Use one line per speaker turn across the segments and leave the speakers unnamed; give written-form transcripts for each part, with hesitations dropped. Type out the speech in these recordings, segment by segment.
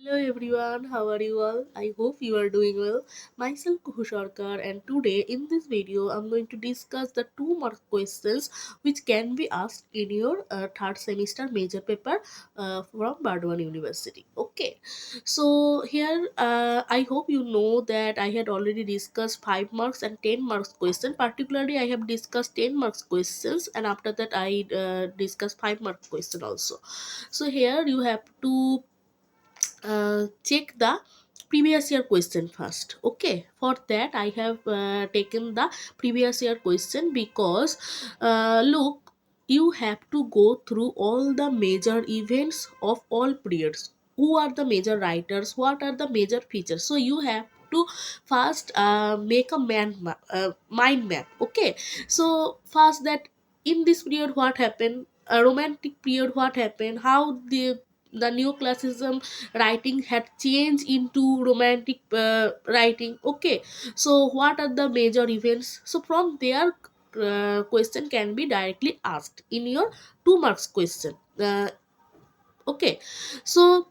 Hello everyone, how are you all? I hope you are doing well. Myself Kuhu Sarkar, and today in this video I'm going to discuss the 2 mark questions which can be asked in your third semester major paper from Bardwan University. Okay, so here I hope you know that I had already discussed 5 marks and 10 marks question. Particularly I have discussed 10 marks questions, and after that I discussed 5 mark question also. So here you have to check the previous year question first. Okay, for that I have taken the previous year question because look, you have to go through all the major events of all periods. Who are the major writers, what are the major features, so you have to first make a mind map. Okay, so first that in this period what happened, a romantic period what happened, how the neoclassicism writing had changed into romantic writing. Okay, so what are the major events, so from there question can be directly asked in your 2 marks question. Okay, so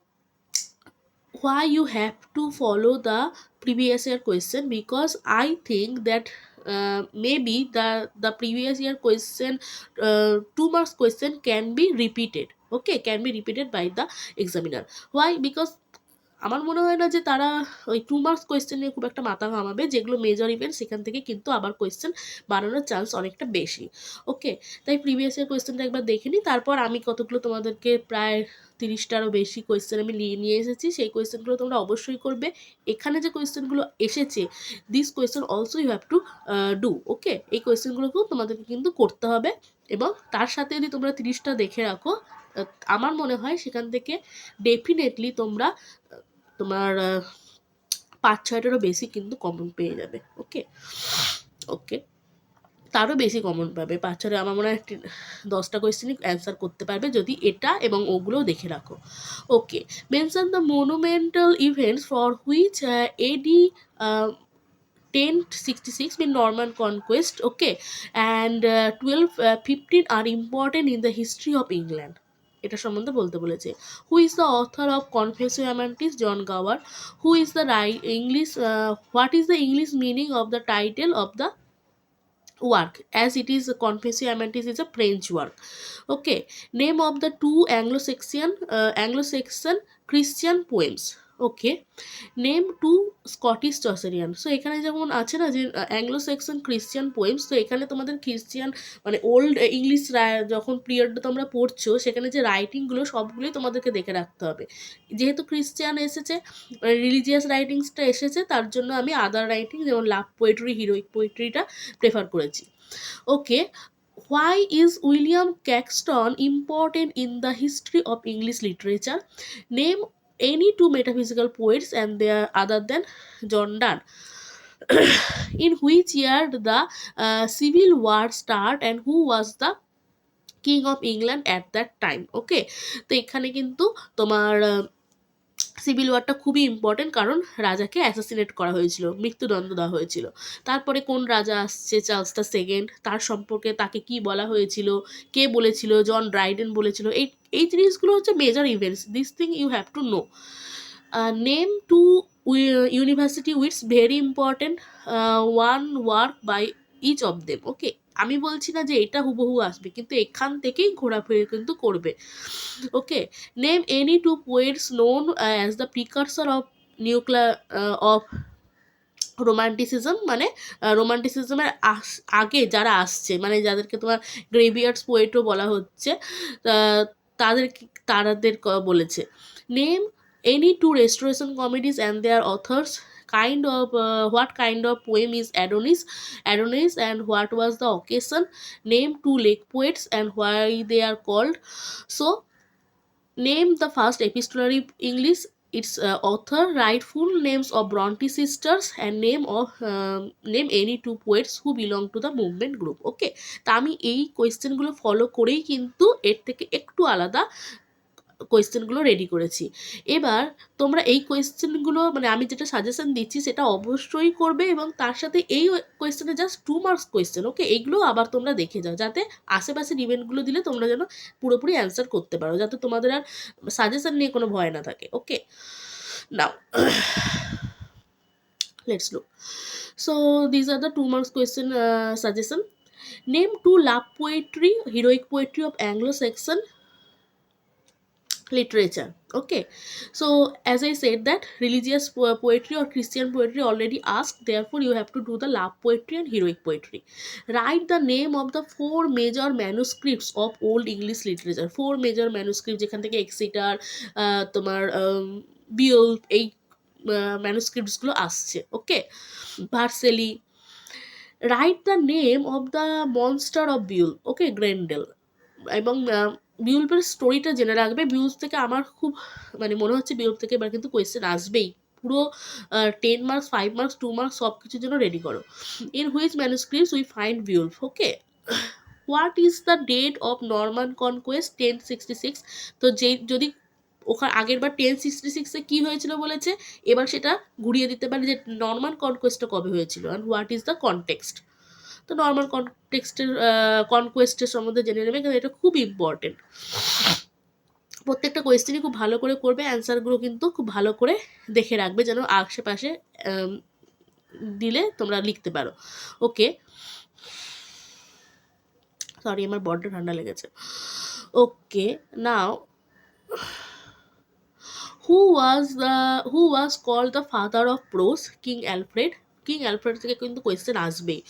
why you have to follow the previous year question, because I think that maybe the previous year question 2 marks question can be repeated. Okay, can be repeated by the examiner. Why? Because আমার মনে হয় না যে তারা ওই 2 marks question নিয়ে খুব একটা মাথা ঘামাবে। যেগুলো মেজর ইভেন্ট সেখান থেকে কিন্তু আবার কোয়েশ্চেন বানানোর চান্স অনেকটা বেশি। ওকে, তাই প্রিভিয়াস ইয়ার কোয়েশ্চেনটা একবার দেখে নিই, তারপর আমি কতগুলো তোমাদেরকে প্রায় 30টারও বেশি কোয়েশ্চেন আমি নিয়ে এসেছি, সেই কোয়েশ্চেনগুলো তোমরা অবশ্যই করবে। এখানে যে কোয়েশ্চেনগুলো এসেছে, this question also you have to do. Okay, এই কোয়েশ্চেনগুলোকেও তোমাদেরকে কিন্তু করতে হবে, এবং তার সাথে যদি তোমরা 30টা দেখে রাখো, আমার মনে হয় সেখান থেকে ডেফিনেটলি তোমরা তোমার 5-6টারও বেশি কিন্তু কমন পেয়ে যাবে। ওকে ওকে, তারও বেশি কমন পাবে। 5-6 আমার মনে হয় 10টা কোয়েশ্চেনই অ্যান্সার করতে পারবে যদি এটা এবং ওগুলোও দেখে রাখো। Okay, mention the monumental events for which AD 1066 mean Norman conquest. Okay, and 1215 are important in the history of England. এটা সম্বন্ধে বলতে বলেছে। Who is the author of Confessio Amantis? John Gower. Who is the English what is the English meaning of the title of the work, as it is Confessio Amantis is a French work. Okay, name of the two Anglo-Saxon Christian poems. Okay, name two Scottish চসেরিয়ান। So এখানে যেমন আছে না যে Anglo section Christian poems, তো এখানে তোমাদের Christian মানে old English যখন পিরিয়ডটা তোমরা পড়ছো, সেখানে যে রাইটিংগুলো সবগুলোই তোমাদেরকে দেখে রাখতে হবে। যেহেতু ক্রিশ্চিয়ান এসেছে, রিলিজিয়াস রাইটিংসটা এসেছে, তার জন্য আমি আদার রাইটিং যেমন লাভ পোয়েট্রি, হিরোইক পোয়েট্রিটা প্রেফার করেছি। ওকে, why is William Caxton important in the history of English literature? Name any two metaphysical poets and they are other than John Donne. In which year the Civil War start and who was the King of England at that time? Okay, তো এখানে কিন্তু তোমার civil ওয়ারটা খুবই important, কারণ রাজাকে assassinate করা হয়েছিল, মৃত্যুদণ্ড দেওয়া হয়েছিল। তারপরে কোন রাজা আসছে, চার্লস দ্য সেকেন্ড, তার সম্পর্কে তাকে কি বলা হয়েছিল, কে বলেছিল, জন ড্রাইডেন বলেছিল, এই এই জিনিসগুলো হচ্ছে major events. This thing you have to know. Name two university wits very important, one work by each of them. Okay, আমি বলছি না যে এটা হুবহু আসবে, কিন্তু এখান থেকেই ঘোরাফেরা কিন্তু করবে। Okay, name any two poets known as the precursor of of romanticism, মানে রোমান্টিসিজমের আগে যারা আসছে, মানে যাদেরকে তোমার গ্রেভিয়ার্ডস পোয়েটও বলা হচ্ছে, তাদেরকে তাদের বলেছে। Name any two restoration comedies and their authors. Kind of what kind of poem is Adonis and what was the occasion? Name two lake poets and why they are called. So name the first epistolary English, its author, write full names of Bronte sisters, and name any two poets who belong to the movement group. ওকে, তা আমি এই কোয়েশ্চেনগুলো follow করেই কিন্তু এর থেকে একটু আলাদা কোয়েশ্চেনগুলো ready করেছি। এবার তোমরা এই কোয়েশ্চেনগুলো মানে আমি যেটা সাজেশন দিচ্ছি সেটা অবশ্যই করবে, এবং তার সাথে এই কোয়েশ্চেনে জাস্ট 2 মার্কস কোয়েশ্চেন। ওকে, এইগুলো আবার তোমরা দেখে যাও, যাতে আশেপাশের ইভেন্টগুলো দিলে তোমরা যেন পুরোপুরি অ্যান্সার করতে পারো, যাতে তোমাদের আর সাজেশন নিয়ে কোনো ভয় না থাকে। ওকে, Now let's look. So these are the 2 marks question suggestion. Name 2 love poetry, heroic poetry of Anglo-Saxon literature. Okay, so as I said that religious poetry or Christian poetry already asked, therefore you have to do the love poetry and heroic poetry. Write the name of the 4 major manuscripts of old English literature. 4 major manuscripts যেখান থেকে Exeter তোমার বিয়ল এই ম্যানুস্ক্রিপ্টসগুলো আসছে। Okay, Vercelli. Write the name of the monster of Beowulf. Okay, Grendel. এবং বিউল্পের স্টোরিটা জেনে রাখবে। বিউল্প থেকে আমার খুব মানে মনে হচ্ছে বিউল্প থেকে এবার কিন্তু কোয়েশ্চেন আসবেই। পুরো 10 মার্কস, 5 মার্কস, 2 মার্কস সব কিছুর জন্য রেডি করো। In which manuscripts we find Beowulf. Okay, what is the date of Norman Conquest 1066? তো যে যদি ওখানে আগের বার 1066-এ কী হয়েছিল বলেছে, এবার সেটা ঘুরিয়ে দিতে পারে যে নর্মান কনকোয়েস্টটা কবে হয়েছিল, and what is the context. তো নর্মাল কনকোয়েস্টের সম্বন্ধে জেনে নেবে, কারণ এটা খুব ইম্পর্টেন্ট। প্রত্যেকটা কোয়েশ্চেনই খুব ভালো করে করবে, অ্যান্সারগুলো কিন্তু খুব ভালো করে দেখে রাখবে যেন আশেপাশে দিলে তোমরা লিখতে পারো। ওকে, সরি আমার বড্ড ঠান্ডা লেগেছে। ওকে, নাও who was called the father of prose? King Alfred. King Alfred থেকে কিন্তু কোয়েশ্চেন আসবেই।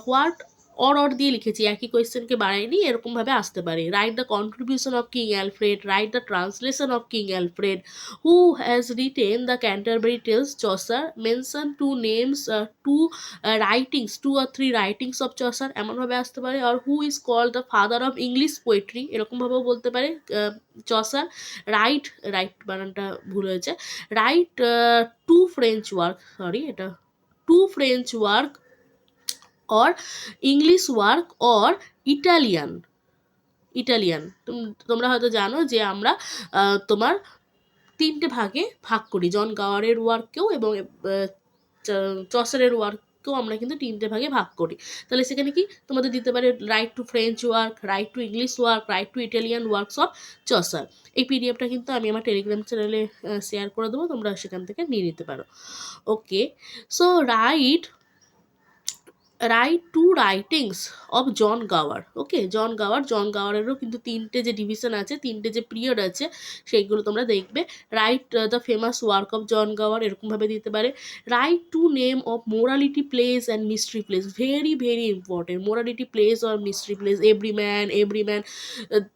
হোয়াট অর দিয়ে লিখেছি, একই কোয়েশ্চেনকে বাড়াইনি, এরকমভাবে আসতে পারে। Write the contribution of King Alfred, write the translation of King Alfred, who has written the Canterbury Tales, Chaucer, mention two names two writings, 2 or 3 writings of Chaucer, এমনভাবে আসতে পারে। আর who is called the father of English poetry, এরকমভাবেও বলতে পারে Chaucer. Write বানানটা ভুল হয়েছে, write two French work, sorry এটা two French work or English work or Italian. তোমরা হয়তো জানো যে আমরা তোমার 3টে ভাগে ভাগ করি, জন গাওয়ারের ওয়ার্ককেও এবং চসারের ওয়ার্ককেও আমরা কিন্তু 3টে ভাগে ভাগ করি। তাহলে সেখানে কি তোমাদের দিতে পারে write two French work, right to English work, right two Italian works of Chaucer. এই পিডিএফটা কিন্তু আমি আমার টেলিগ্রাম চ্যানেলে শেয়ার করে দেবো, তোমরা সেখান থেকে নিয়ে নিতে পারো। Okay, so write two writings of John Gower. Okay, জন গাওয়ারেরও কিন্তু 3টে যে ডিভিশন আছে, 3টে যে পিরিয়ড আছে, সেইগুলো তোমরা দেখবে। Write the famous work of John Gower, এরকমভাবে দিতে পারে। Write two name of morality plays and mystery plays, very very important. Morality plays আর মিস্ট্রি প্লেস, এভরিম্যান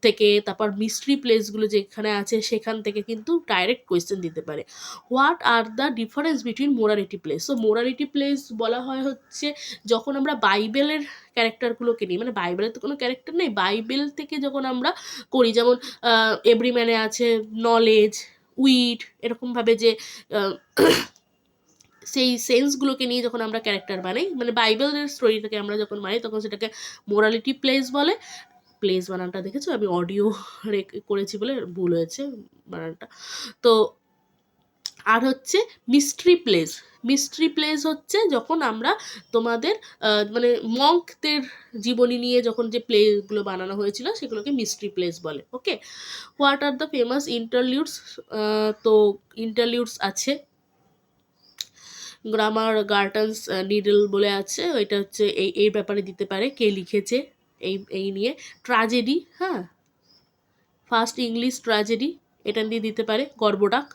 থেকে, তারপর মিস্ট্রি প্লেসগুলো যেখানে আছে সেখান থেকে কিন্তু ডাইরেক্ট কোয়েশ্চেন দিতে পারে। What are the difference between morality place? So morality place বলা হয় হচ্ছে যখন আমরা বাইবেলের ক্যারেক্টারগুলোকে নিই, মানে বাইবেলের তো কোনো ক্যারেক্টার নেই, বাইবেল থেকে যখন আমরা করি, যেমন এভরিম্যানে আছে নলেজ, উইট, এরকমভাবে যে সেই সেন্সগুলোকে নিয়ে যখন আমরা ক্যারেক্টার বানাই, মানে বাইবেলের স্টোরিটাকে আমরা যখন বানাই, তখন সেটাকে মোরালিটি প্লেস বলে। প্লেস বানানটা দেখেছো, আমি অডিও করেছি বলে ভুল হয়েছে বানানটা। তো আর হচ্ছে মিস্ট্রি প্লেস হচ্ছে যখন আমরা তোমাদের মানে মঙ্কদের জীবনী নিয়ে যখন যে প্লেগুলো বানানো হয়েছিল সেগুলোকে মিস্ট্রি প্লেস বলে। ওকে, হোয়াট আর দ্য ফেমাস ইন্টারলিউডস? তো ইন্টারলিউডস আছে, গ্রামার গার্টনস নিডল বলে আছে, ওইটা হচ্ছে এই ব্যাপারে দিতে পারে, কে লিখেছে এই নিয়ে। ট্র্যাজেডি, হ্যাঁ, ফার্স্ট ইংলিশ ট্র্যাজেডি, এটা দিয়ে দিতে পারে। গর্বডাক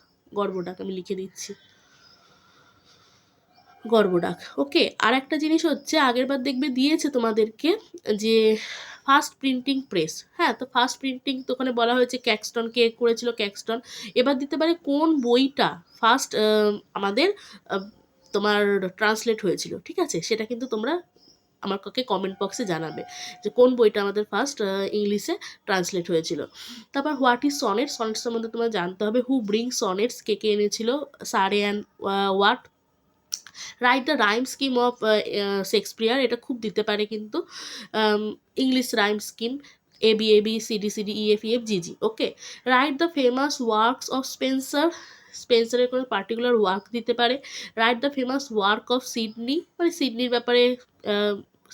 আমি লিখে দিচ্ছি, গর্বডাক। ওকে, আর একটা জিনিস হচ্ছে আগেরবার দেখবে দিয়েছে তোমাদেরকে যে ফার্স্ট প্রিন্টিং প্রেস, হ্যাঁ, তো ফার্স্ট প্রিন্টিং তো ওখানে বলা হয়েছে ক্যাক্সটন, কে করেছিল ক্যাক্সটন। এবার দিতে পারে কোন বইটা ফার্স্ট আমাদের তোমার ট্রান্সলেট হয়েছিল, ঠিক আছে, সেটা কিন্তু তোমরা আমাকে কমেন্ট বক্সে জানাবে যে কোন বইটা আমাদের ফার্স্ট ইংলিশে ট্রান্সলেট হয়েছিল। তারপর হোয়াট ইজ সনেট সম্বন্ধে তোমার জানতে হবে। হু ব্রিং সনেটস, কে এনেছিল, Surrey and Wyatt. Write the rhyme scheme of Shakespeare, এটা খুব দিতে পারে কিন্তু English rhyme scheme, A B C D E F G G. Okay, write the famous works of স্পেন্সারের কোনো পার্টিকুলার ওয়ার্ক দিতে পারে। Write the famous work of Sidney, মানে সিডনির ব্যাপারে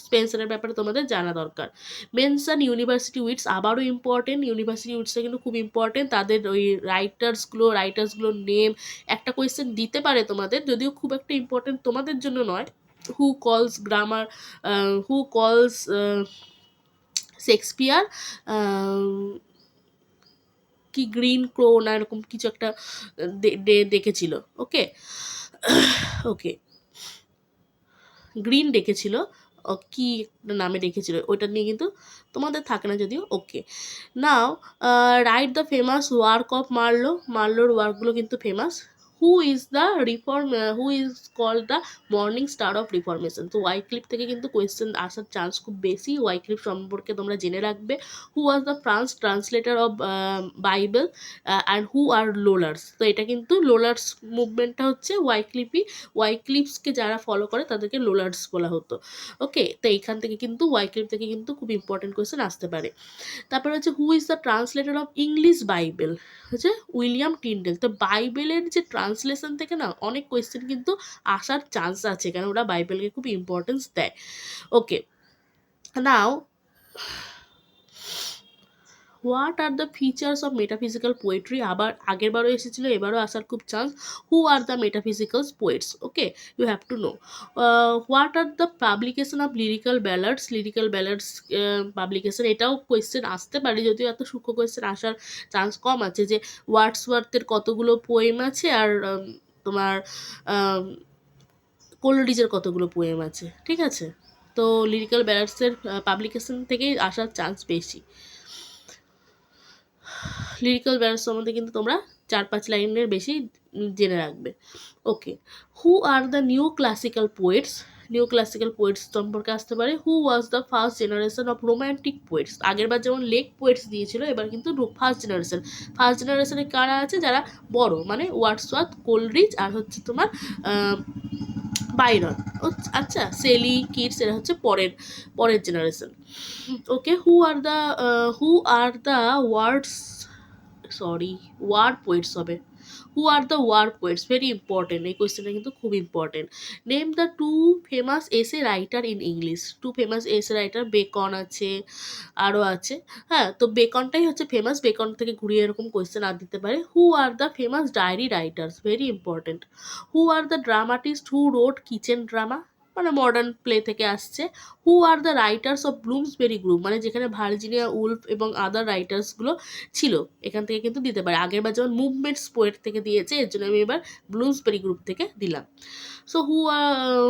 স্পেন্সারের ব্যাপারে তোমাদের জানা দরকার। মেনশন ইউনিভার্সিটি উইটস, আবারও ইম্পর্টেন্ট, ইউনিভার্সিটি উইটসটা কিন্তু খুব ইম্পর্টেন্ট। তাদের ওই রাইটার্সগুলোর নেম একটা কোয়েশ্চেন দিতে পারে তোমাদের, যদিও খুব একটা ইম্পর্টেন্ট তোমাদের জন্য নয়। হু কলস শেক্সপিয়ার কি গ্রিন ক্রো না এরকম কিছু একটা দেখেছিল। ওকে ওকে গ্রিন ডেকেছিল, কি নামে ডেকেছিল, ওইটা নিয়ে কিন্তু তোমাদের থাকে না যদিও। Okay now write the famous work of মার্লোর ওয়ার্কগুলো কিন্তু famous. Who is called the morning star of Reformation. তো ওয়াইক্লিফ থেকে কিন্তু কোয়েশ্চেন আসার চান্স খুব বেশি, ওয়াইক্লিফ সম্পর্কে তোমরা জেনে রাখবে। Who was the France translator of Bible and who are Lollards. তো এটা কিন্তু লোলার্স মুভমেন্টটা হচ্ছে ওয়াইক্লিফসকে যারা ফলো করে তাদেরকে লোলার্স বলা হতো। ওকে, তো এইখান থেকে কিন্তু ওয়াইক্লিফ থেকে কিন্তু খুব ইম্পর্টেন্ট কোয়েশ্চেন আসতে পারে। তারপরে হচ্ছে হু is the translator of English Bible, হচ্ছে উইলিয়াম টিন্ডেল। তো বাইবেলের যে ট্রান্সলেশন থেকে না অনেক কোয়েশ্চেন কিন্তু আসার চান্স আছে, কারণ ওরা বাইবেলকে খুব ইম্পর্টেন্স দেয়। Okay now what are the features of metaphysical poetry, আবার আগের বারও এসেছিল, এবারও আসার খুব chance. Who are the metaphysical poets, okay you have to know. What are the publication of lyrical ballads publication, এটাও কোয়েশ্চেন আসতে পারে, যদিও এত সূক্ষ্ম কোয়েশ্চেন আসার চান্স কম আছে, যে ওয়ার্ডসওয়ার্থের কতগুলো পোয়েম আছে আর তোমার কোলরিজের কতগুলো পোয়েম আছে, ঠিক আছে। তো লিরিক্যাল ব্যালার্ডসের পাবলিকেশন থেকেই আসার চান্স বেশি। লিরিক্যাল ব্যালান্স সম্বন্ধে কিন্তু তোমরা 4-5 লাইনের বেশি জেনে রাখবে। Okay who are the new classical poets সম্পর্কে আসতে পারে। Who was the first generation of romantic poets, আগেরবার যেমন লেক পোয়েটস দিয়েছিল, এবার কিন্তু ফার্স্ট জেনারেশনে কারা আছে, যারা বড়, মানে ওয়ার্ডসওয়ার্থ, কোলরিজ আর হচ্ছে তোমার বাইরন। আচ্ছা সেলি, কিডস, এরা হচ্ছে পরের generation. Okay who are the war poets হবে। Who are the war poets, very important, এই কোয়েশ্চেনটা কিন্তু খুব important. Name the two famous essay writer in English, Bacon আছে, আরও আছে। হ্যাঁ, তো বেকনটাই হচ্ছে ফেমাস, বেকন থেকে ঘুরিয়ে এরকম কোয়েশ্চেন আর দিতে পারে। Who are the famous diary writers, very important. Who are the dramatist who wrote kitchen drama, মানে মডার্ন প্লে থেকে আসছে। Who are the writers of Bloomsbury group, মানে যেখানে ভার্জিনিয়া উলফ এবং আদার রাইটার্সগুলো ছিল, এখান থেকে কিন্তু দিতে পারে। আগেরবার যেমন মুভমেন্টস পোয়েট থেকে দিয়েছে, এর জন্য আমি এবার ব্লুমসবেরি গ্রুপ থেকে দিলাম। So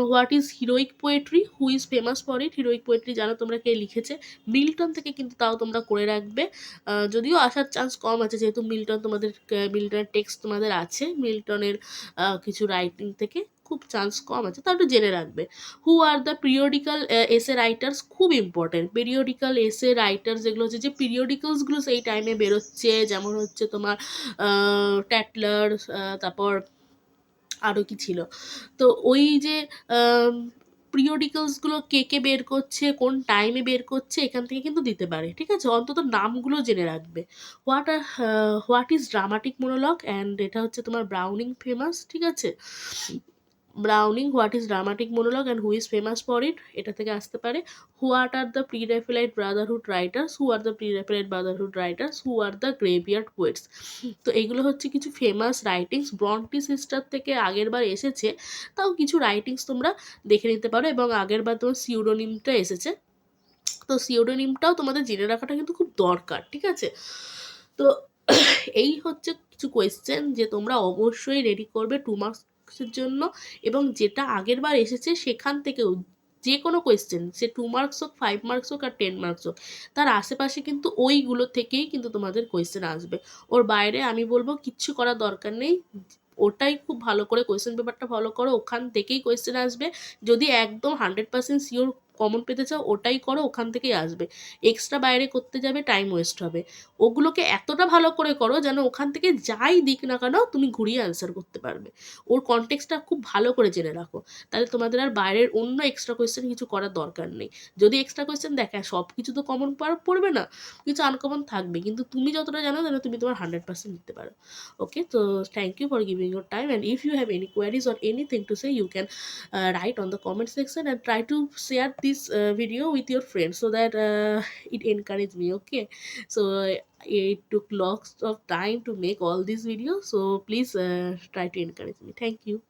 what is heroic poetry, who is famous for it, heroic poetry জানো তোমরা কে লিখেছে, মিল্টন থেকে কিন্তু তাও তোমরা করে রাখবে, যদিও আসার চান্স কম আছে, যেহেতু মিল্টনের টেক্সট তোমাদের আছে, মিল্টনের কিছু রাইটিং থেকে খুব চান্স কম আছে, তাও একটু জেনে রাখবে। হু আর দ্য পিরিয়ডিক্যাল এসে রাইটার্স, খুব ইম্পর্টেন্ট, পিরিয়ডিক্যাল এসে রাইটার্স যেগুলো হচ্ছে, যে পিরিয়ডিক্যালসগুলো সেই টাইমে বেরোচ্ছে, যেমন হচ্ছে তোমার ট্যাটলার, তারপর আরও কি ছিল, তো ওই যে পিরিয়ডিক্যালসগুলো কে বের করছে, কোন টাইমে বের করছে, এখান থেকে কিন্তু দিতে পারে, ঠিক আছে, অন্তত নামগুলো জেনে রাখবে। What is dramatic monologue, and এটা হচ্ছে তোমার ব্রাউনিং ফেমাস, ঠিক আছে, what is dramatic monologue and who is famous for it, এটা থেকে আসতে পারে। What are the pre Raphaelite Brotherhood writers, who are the graveyard poets. তো এইগুলো হচ্ছে কিছু ফেমাস রাইটিংস, ব্রন্টি সিস্টার থেকে আগেরবার এসেছে, তাও কিছু রাইটিংস তোমরা দেখে নিতে পারো, এবং আগেরবার তোমার সিউডোনিমটা এসেছে, তো সিউডোনিমটাও তোমাদের জেনে রাখাটা কিন্তু খুব দরকার, ঠিক আছে। তো এই হচ্ছে কিছু কোয়েশ্চেন যে তোমরা অবশ্যই রেডি করবে 2 মার্কসের জন্য, এবং যেটা আগের বার এসেছে সেখান থেকেও যে কোনো কোয়েশ্চেন, সে 2 মার্কস হোক, 5 মার্কস হোক আর 10 মার্কস হোক, তার আশেপাশে কিন্তু ওইগুলো থেকেই কিন্তু তোমাদের কোয়েশ্চেন আসবে, ওর বাইরে আমি বলবো কিচ্ছু করার দরকার নেই, ওটাই খুব ভালো করে কোয়েশ্চেন পেপারটা ফলো করো, ওখান থেকেই কোয়েশ্চেন আসবে। যদি একদম 100% শিওর কমন পেতে চাও, ওটাই করো, ওখান থেকেই আসবে, এক্সট্রা বাইরে করতে যাবে টাইম ওয়েস্ট হবে। ওগুলোকে এতটা ভালো করে করো যেন ওখান থেকে যাই দিক না কেন তুমি ঘুরিয়ে অ্যান্সার করতে পারবে, ওর কনটেক্সটটা খুব ভালো করে জেনে রাখো, তাহলে তোমাদের আর বাইরের অন্য এক্সট্রা কোয়েশ্চেন কিছু করার দরকার নেই। যদি এক্সট্রা কোয়েশ্চেন দেখে সব কিছু তো কমন পড়বে না, কিছু আনকমন থাকবে, কিন্তু তুমি যতটা জানো যেন তুমি তোমার 100% দিতে পারো। Okay, so thank you for giving your time, and if you have any queries or anything to say, you can write on the comment section, and try to share this video with your friends so that it encouraged me. Okay, so it took lots of time to make all these videos, so please try to encourage me. Thank you.